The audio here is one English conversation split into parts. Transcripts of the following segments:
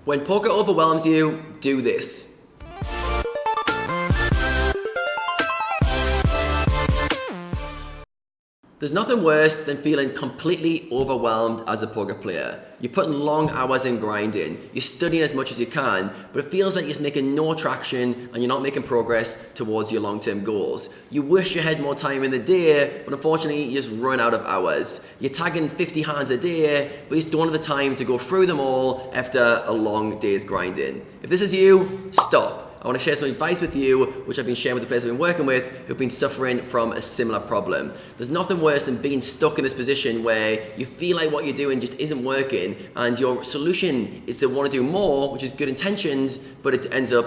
When poker overwhelms you, do this. There's nothing worse than feeling completely overwhelmed as a poker player. You're putting long hours in grinding, you're studying as much as you can, but it feels like you're making no traction and you're not making progress towards your long-term goals. You wish you had more time in the day, but unfortunately you just run out of hours. You're tagging 50 hands a day, but you just don't have the time to go through them all after a long day's grinding. If this is you, stop. I want to share some advice with you, which I've been sharing with the players I've been working with who've been suffering from a similar problem. There's nothing worse than being stuck in this position where you feel like what you're doing just isn't working and your solution is to want to do more, which is good intentions, but it ends up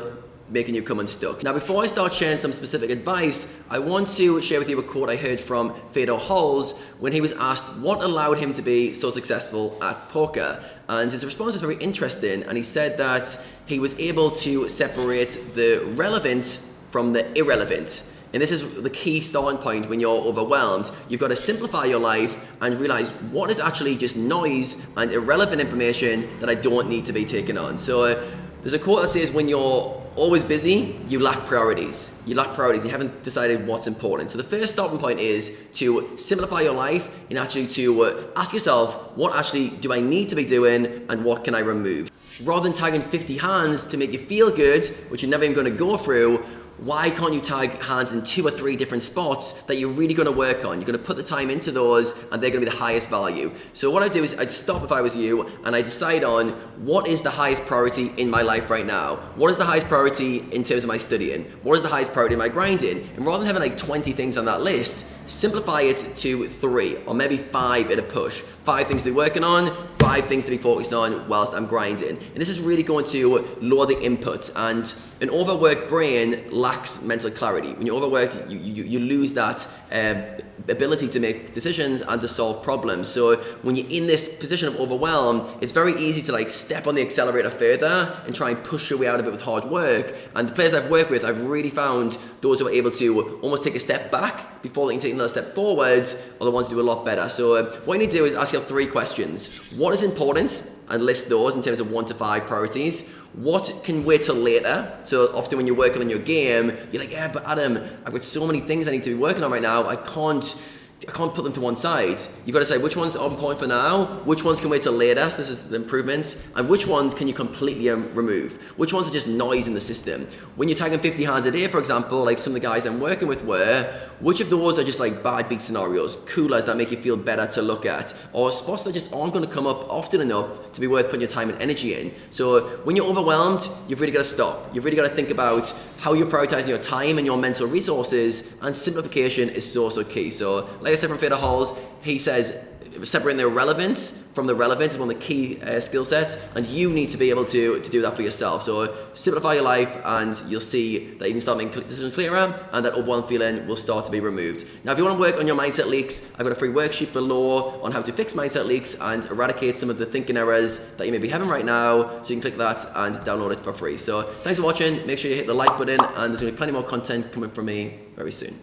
making you come unstuck. Now, before I start sharing some specific advice, I want to share with you a quote I heard from Theodore Halls when he was asked what allowed him to be so successful at poker. And his response was very interesting, and he said that he was able to separate the relevant from the irrelevant. And this is the key starting point when you're overwhelmed. You've got to simplify your life and realize what is actually just noise and irrelevant information that I don't need to be taking on. So there's a quote that says, when you're always busy, you lack priorities. You lack priorities and you haven't decided what's important. So the first starting point is to simplify your life and actually to ask yourself, what actually do I need to be doing and what can I remove? Rather than tagging 50 hands to make you feel good, which you're never even going to go through, why can't you tag hands in 2 or 3 different spots that you're really going to work on? You're going to put the time into those and they're going to be the highest value. So what I do is I'd stop if I was you and I decide on what is the highest priority in my life right now. What is the highest priority in terms of my studying? What is the highest priority in my grinding? And rather than having like 20 things on that list, simplify it to 3 or maybe 5 at a push. 5 things to be working on, 5 things to be focused on whilst I'm grinding. And this is really going to lower the inputs, and an overworked brain lacks mental clarity. When you're overworked, you lose that ability to make decisions and to solve problems. So when you're in this position of overwhelm, it's very easy to like step on the accelerator further and try and push your way out of it with hard work. And the players I've worked with, I've really found those who are able to almost take a step back before they can take another step forwards are the ones who do a lot better. So what you need to do is ask yourself 3 questions. What is important? And list those in terms of 1 to 5 priorities. What can wait till later? So often when you're working on your game, you're like, yeah, but Adam, I've got so many things I need to be working on right now. I can't put them to one side. You've got to say which ones are on point for now, which ones can wait till later, so this is the improvements, and which ones can you completely remove? Which ones are just noise in the system? When you're tagging 50 hands a day, for example, like some of the guys I'm working with were, which of those are just like bad beat scenarios, coolers that make you feel better to look at, or spots that just aren't going to come up often enough to be worth putting your time and energy in? So when you're overwhelmed, you've really got to stop. You've really got to think about how you're prioritizing your time and your mental resources, and simplification is so key. So like I said from Theodore Halls, he says separating the irrelevance from the relevant is one of the key skill sets, and you need to be able to do that for yourself. So simplify your life and you'll see that you can start making decisions clearer and that overwhelmed feeling will start to be removed. Now if you want to work on your mindset leaks, I've got a free worksheet below on how to fix mindset leaks and eradicate some of the thinking errors that you may be having right now, so you can click that and download it for free. So thanks for watching, make sure you hit the like button, and there's going to be plenty more content coming from me very soon.